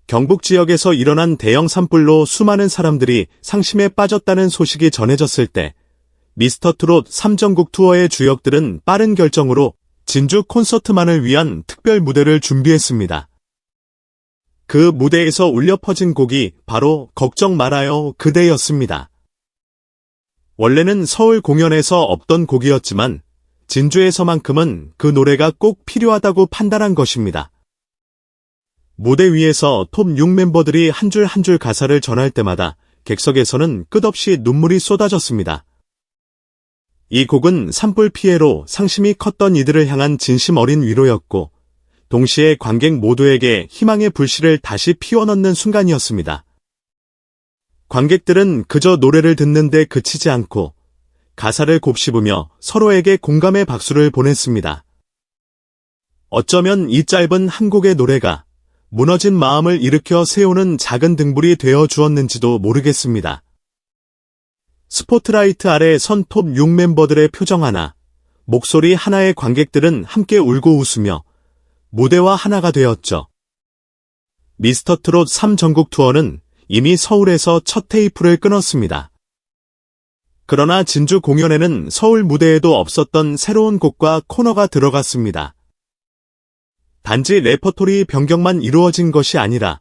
경북 지역에서 일어난 대형 산불로 수많은 사람들이 상심에 빠졌다는 소식이 전해졌을 때 미스터트롯 3전국 투어의 주역들은 빠른 결정으로 진주 콘서트만을 위한 특별 무대를 준비했습니다. 그 무대에서 울려 퍼진 곡이 바로 걱정 말아요 그대였습니다. 원래는 서울 공연에서 없던 곡이었지만 진주에서만큼은 그 노래가 꼭 필요하다고 판단한 것입니다. 무대 위에서 톱 6 멤버들이 한 줄 한 줄 가사를 전할 때마다 객석에서는 끝없이 눈물이 쏟아졌습니다. 이 곡은 산불 피해로 상심이 컸던 이들을 향한 진심 어린 위로였고 동시에 관객 모두에게 희망의 불씨를 다시 피워넣는 순간이었습니다. 관객들은 그저 노래를 듣는데 그치지 않고 가사를 곱씹으며 서로에게 공감의 박수를 보냈습니다. 어쩌면 이 짧은 한 곡의 노래가 무너진 마음을 일으켜 세우는 작은 등불이 되어 주었는지도 모르겠습니다. 스포트라이트 아래 선 톱 6 멤버들의 표정 하나, 목소리 하나의 관객들은 함께 울고 웃으며 무대와 하나가 되었죠. 미스터트롯 3전국 투어는 이미 서울에서 첫 테이프를 끊었습니다. 그러나 진주 공연에는 서울 무대에도 없었던 새로운 곡과 코너가 들어갔습니다. 단지 레퍼토리 변경만 이루어진 것이 아니라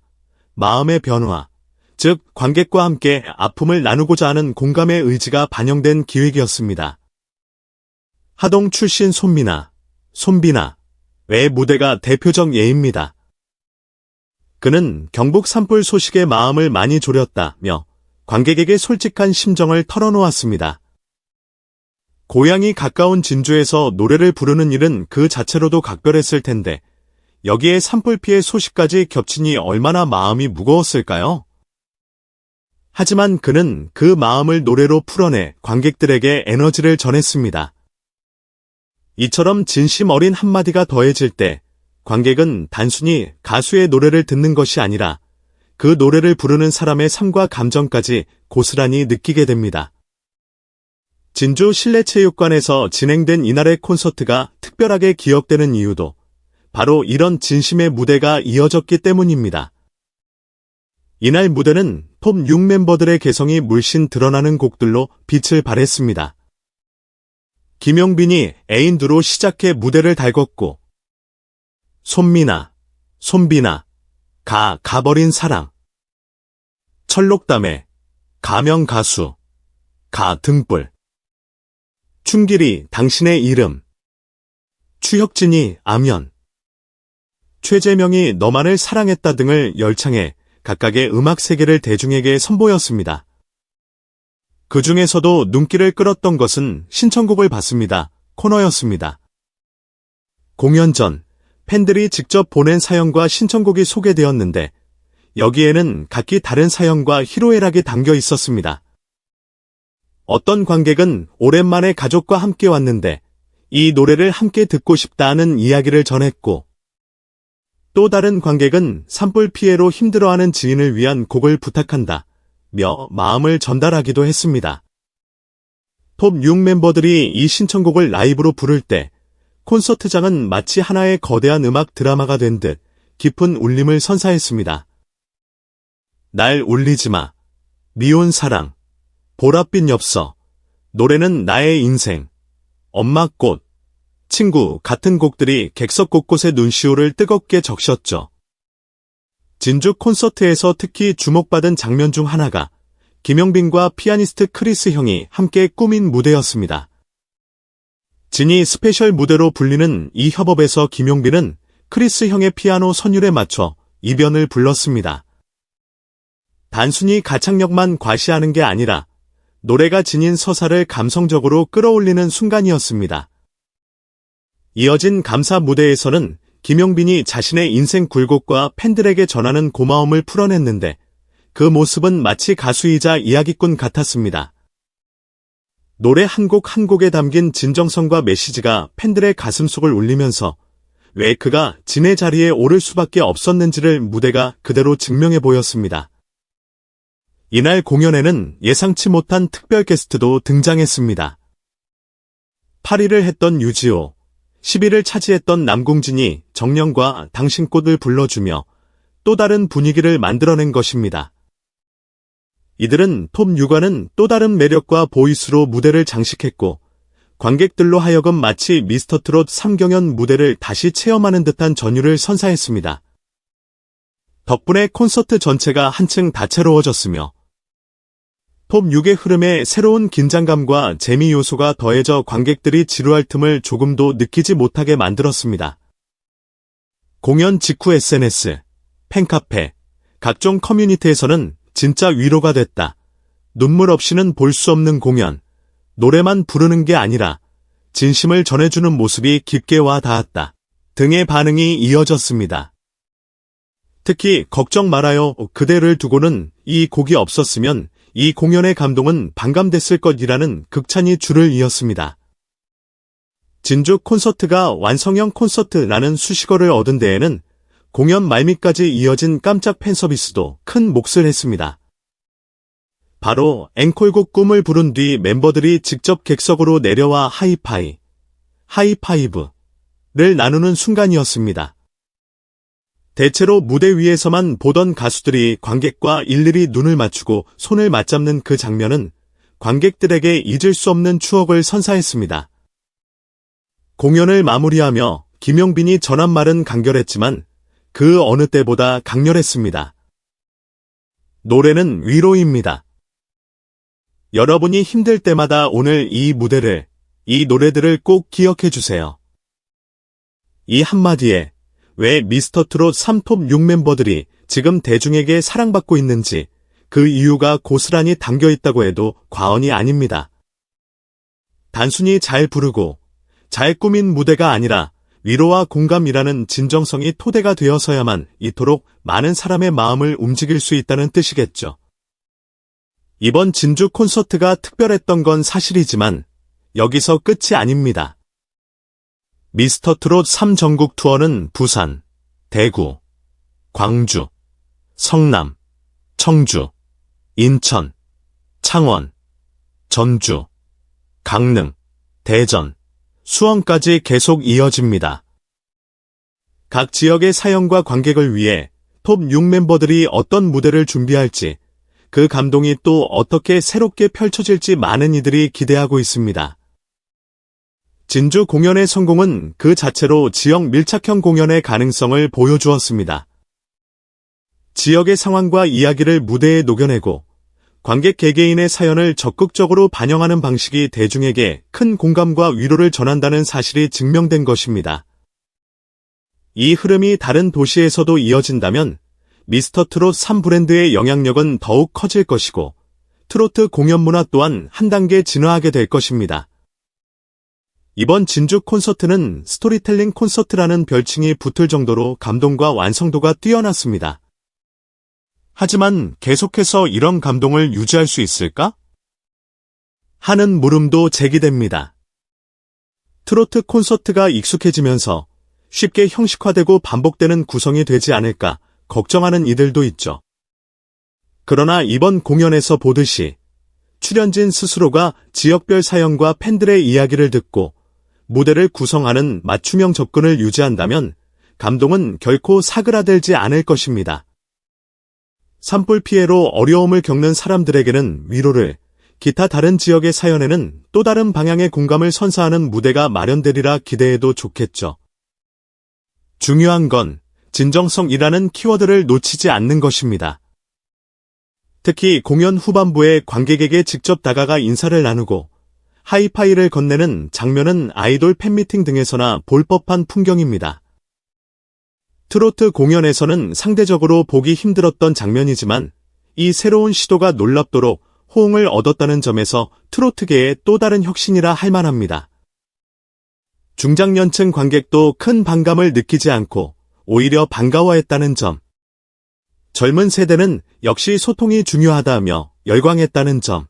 마음의 변화, 즉 관객과 함께 아픔을 나누고자 하는 공감의 의지가 반영된 기획이었습니다. 하동 출신 손비나의 무대가 대표적 예입니다. 그는 경북 산불 소식에 마음을 많이 졸였다며 관객에게 솔직한 심정을 털어놓았습니다. 고향이 가까운 진주에서 노래를 부르는 일은 그 자체로도 각별했을 텐데 여기에 산불 피해 소식까지 겹치니 얼마나 마음이 무거웠을까요? 하지만 그는 그 마음을 노래로 풀어내 관객들에게 에너지를 전했습니다. 이처럼 진심 어린 한마디가 더해질 때 관객은 단순히 가수의 노래를 듣는 것이 아니라 그 노래를 부르는 사람의 삶과 감정까지 고스란히 느끼게 됩니다. 진주 실내체육관에서 진행된 이날의 콘서트가 특별하게 기억되는 이유도 바로 이런 진심의 무대가 이어졌기 때문입니다. 이날 무대는 톱 6 멤버들의 개성이 물씬 드러나는 곡들로 빛을 발했습니다. 김용빈이 애인두로 시작해 무대를 달궜고 손비나, 가버린 사랑, 철록담에, 가명가수, 등불, 춘길이 당신의 이름, 추혁진이 아면, 최재명이 너만을 사랑했다 등을 열창해 각각의 음악 세계를 대중에게 선보였습니다. 그 중에서도 눈길을 끌었던 것은 신청곡을 받습니다. 코너였습니다. 공연 전 팬들이 직접 보낸 사연과 신청곡이 소개되었는데 여기에는 각기 다른 사연과 희로애락이 담겨 있었습니다. 어떤 관객은 오랜만에 가족과 함께 왔는데 이 노래를 함께 듣고 싶다는 이야기를 전했고 또 다른 관객은 산불 피해로 힘들어하는 지인을 위한 곡을 부탁한다 며 마음을 전달하기도 했습니다. 톱 6 멤버들이 이 신청곡을 라이브로 부를 때 콘서트장은 마치 하나의 거대한 음악 드라마가 된 듯 깊은 울림을 선사했습니다. 날 울리지 마, 미운 사랑, 보랏빛 엽서, 노래는 나의 인생, 엄마 꽃, 친구 같은 곡들이 객석 곳곳에 눈시울을 뜨겁게 적셨죠. 진주 콘서트에서 특히 주목받은 장면 중 하나가 김용빈과 피아니스트 크리스 형이 함께 꾸민 무대였습니다. 진이 스페셜 무대로 불리는 이 협업에서 김용빈은 크리스 형의 피아노 선율에 맞춰 이변을 불렀습니다. 단순히 가창력만 과시하는 게 아니라 노래가 지닌 서사를 감성적으로 끌어올리는 순간이었습니다. 이어진 감사 무대에서는 김용빈이 자신의 인생 굴곡과 팬들에게 전하는 고마움을 풀어냈는데 그 모습은 마치 가수이자 이야기꾼 같았습니다. 노래 한 곡 한 곡에 담긴 진정성과 메시지가 팬들의 가슴속을 울리면서 왜 그가 진의 자리에 오를 수밖에 없었는지를 무대가 그대로 증명해 보였습니다. 이날 공연에는 예상치 못한 특별 게스트도 등장했습니다. 8위를 했던 유지호, 10위를 차지했던 남궁진이 정령과 당신꽃을 불러주며 또 다른 분위기를 만들어낸 것입니다. 이들은 톱 육아는 또 다른 매력과 보이스로 무대를 장식했고 관객들로 하여금 마치 미스터 트롯 3경연 무대를 다시 체험하는 듯한 전율을 선사했습니다. 덕분에 콘서트 전체가 한층 다채로워졌으며 톱 6의 흐름에 새로운 긴장감과 재미 요소가 더해져 관객들이 지루할 틈을 조금도 느끼지 못하게 만들었습니다. 공연 직후 SNS, 팬카페, 각종 커뮤니티에서는 진짜 위로가 됐다. 눈물 없이는 볼 수 없는 공연, 노래만 부르는 게 아니라 진심을 전해주는 모습이 깊게 와 닿았다. 등의 반응이 이어졌습니다. 특히 걱정 말아요 그대를 두고는 이 곡이 없었으면 이 공연의 감동은 반감됐을 것이라는 극찬이 줄을 이었습니다. 진주 콘서트가 완성형 콘서트라는 수식어를 얻은 데에는 공연 말미까지 이어진 깜짝 팬서비스도 큰 몫을 했습니다. 바로 앵콜곡 꿈을 부른 뒤 멤버들이 직접 객석으로 내려와 하이파이브를 나누는 순간이었습니다. 대체로 무대 위에서만 보던 가수들이 관객과 일일이 눈을 맞추고 손을 맞잡는 그 장면은 관객들에게 잊을 수 없는 추억을 선사했습니다. 공연을 마무리하며 김용빈이 전한 말은 간결했지만 그 어느 때보다 강렬했습니다. 노래는 위로입니다. 여러분이 힘들 때마다 오늘 이 무대를, 이 노래들을 꼭 기억해 주세요. 이 한마디에 왜 미스터 트롯 3톱 6 멤버들이 지금 대중에게 사랑받고 있는지 그 이유가 고스란히 담겨 있다고 해도 과언이 아닙니다. 단순히 잘 부르고 잘 꾸민 무대가 아니라 위로와 공감이라는 진정성이 토대가 되어서야만 이토록 많은 사람의 마음을 움직일 수 있다는 뜻이겠죠. 이번 진주 콘서트가 특별했던 건 사실이지만 여기서 끝이 아닙니다. 미스터 트롯 3 전국 투어는 부산, 대구, 광주, 성남, 청주, 인천, 창원, 전주, 강릉, 대전, 수원까지 계속 이어집니다. 각 지역의 사연과 관객을 위해 톱 6 멤버들이 어떤 무대를 준비할지, 그 감동이 또 어떻게 새롭게 펼쳐질지 많은 이들이 기대하고 있습니다. 진주 공연의 성공은 그 자체로 지역 밀착형 공연의 가능성을 보여주었습니다. 지역의 상황과 이야기를 무대에 녹여내고 관객 개개인의 사연을 적극적으로 반영하는 방식이 대중에게 큰 공감과 위로를 전한다는 사실이 증명된 것입니다. 이 흐름이 다른 도시에서도 이어진다면 미스터 트롯 3 브랜드의 영향력은 더욱 커질 것이고 트로트 공연 문화 또한 한 단계 진화하게 될 것입니다. 이번 진주 콘서트는 스토리텔링 콘서트라는 별칭이 붙을 정도로 감동과 완성도가 뛰어났습니다. 하지만 계속해서 이런 감동을 유지할 수 있을까? 하는 물음도 제기됩니다. 트로트 콘서트가 익숙해지면서 쉽게 형식화되고 반복되는 구성이 되지 않을까 걱정하는 이들도 있죠. 그러나 이번 공연에서 보듯이 출연진 스스로가 지역별 사연과 팬들의 이야기를 듣고 무대를 구성하는 맞춤형 접근을 유지한다면 감동은 결코 사그라들지 않을 것입니다. 산불 피해로 어려움을 겪는 사람들에게는 위로를, 기타 다른 지역의 사연에는 또 다른 방향의 공감을 선사하는 무대가 마련되리라 기대해도 좋겠죠. 중요한 건 진정성이라는 키워드를 놓치지 않는 것입니다. 특히 공연 후반부에 관객에게 직접 다가가 인사를 나누고 하이파이를 건네는 장면은 아이돌 팬미팅 등에서나 볼 법한 풍경입니다. 트로트 공연에서는 상대적으로 보기 힘들었던 장면이지만 이 새로운 시도가 놀랍도록 호응을 얻었다는 점에서 트로트계의 또 다른 혁신이라 할 만합니다. 중장년층 관객도 큰 반감을 느끼지 않고 오히려 반가워했다는 점. 젊은 세대는 역시 소통이 중요하다며 열광했다는 점.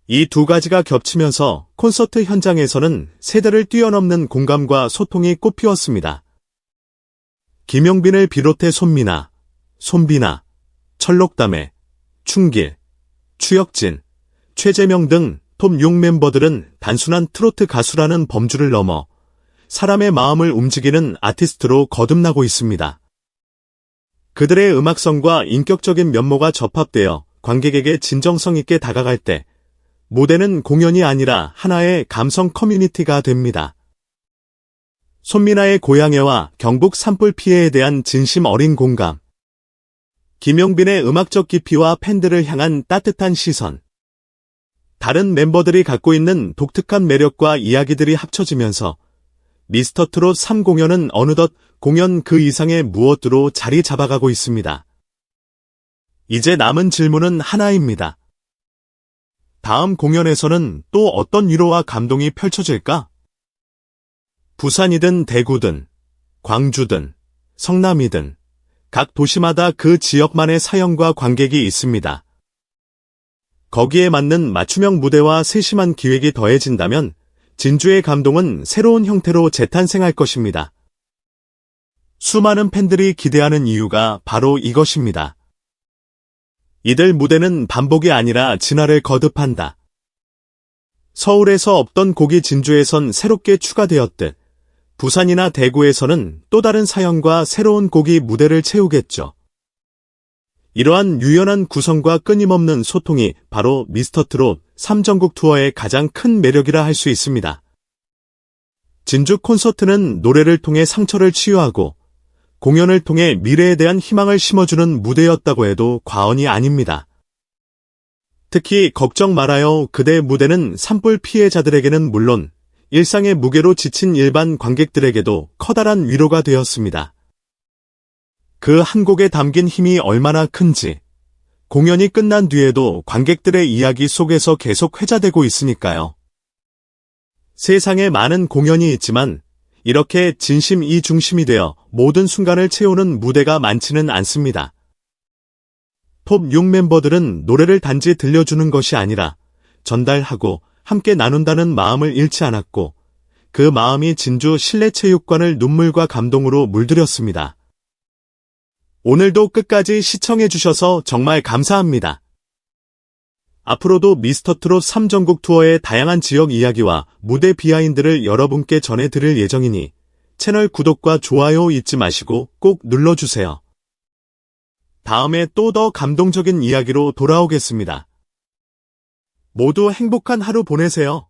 이 두 가지가 겹치면서 콘서트 현장에서는 세대를 뛰어넘는 공감과 소통이 꽃피웠습니다. 김용빈을 비롯해 손미나, 손비나, 철록담에, 춘길, 추혁진, 최재명 등 톱 6 멤버들은 단순한 트로트 가수라는 범주를 넘어 사람의 마음을 움직이는 아티스트로 거듭나고 있습니다. 그들의 음악성과 인격적인 면모가 접합되어 관객에게 진정성 있게 다가갈 때 무대는 공연이 아니라 하나의 감성 커뮤니티가 됩니다. 손민아의 고향애와 경북 산불 피해에 대한 진심 어린 공감. 김용빈의 음악적 깊이와 팬들을 향한 따뜻한 시선. 다른 멤버들이 갖고 있는 독특한 매력과 이야기들이 합쳐지면서 미스터트롯 3 공연은 어느덧 공연 그 이상의 무엇으로 자리 잡아가고 있습니다. 이제 남은 질문은 하나입니다. 다음 공연에서는 또 어떤 위로와 감동이 펼쳐질까? 부산이든 대구든, 광주든, 성남이든, 각 도시마다 그 지역만의 사연과 관객이 있습니다. 거기에 맞는 맞춤형 무대와 세심한 기획이 더해진다면 진주의 감동은 새로운 형태로 재탄생할 것입니다. 수많은 팬들이 기대하는 이유가 바로 이것입니다. 이들 무대는 반복이 아니라 진화를 거듭한다. 서울에서 없던 곡이 진주에선 새롭게 추가되었듯 부산이나 대구에서는 또 다른 사연과 새로운 곡이 무대를 채우겠죠. 이러한 유연한 구성과 끊임없는 소통이 바로 미스터트롯 3전국 투어의 가장 큰 매력이라 할 수 있습니다. 진주 콘서트는 노래를 통해 상처를 치유하고 공연을 통해 미래에 대한 희망을 심어주는 무대였다고 해도 과언이 아닙니다. 특히 걱정 말아요 그대 무대는 산불 피해자들에게는 물론 일상의 무게로 지친 일반 관객들에게도 커다란 위로가 되었습니다. 그 한 곡에 담긴 힘이 얼마나 큰지 공연이 끝난 뒤에도 관객들의 이야기 속에서 계속 회자되고 있으니까요. 세상에 많은 공연이 있지만 이렇게 진심 이 중심이 되어 모든 순간을 채우는 무대가 많지는 않습니다. 톱 6 멤버들은 노래를 단지 들려주는 것이 아니라 전달하고 함께 나눈다는 마음을 잃지 않았고 그 마음이 진주 실내체육관을 눈물과 감동으로 물들였습니다. 오늘도 끝까지 시청해주셔서 정말 감사합니다. 앞으로도 미스터트롯 3전국 투어의 다양한 지역 이야기와 무대 비하인드를 여러분께 전해드릴 예정이니 채널 구독과 좋아요 잊지 마시고 꼭 눌러주세요. 다음에 또 더 감동적인 이야기로 돌아오겠습니다. 모두 행복한 하루 보내세요.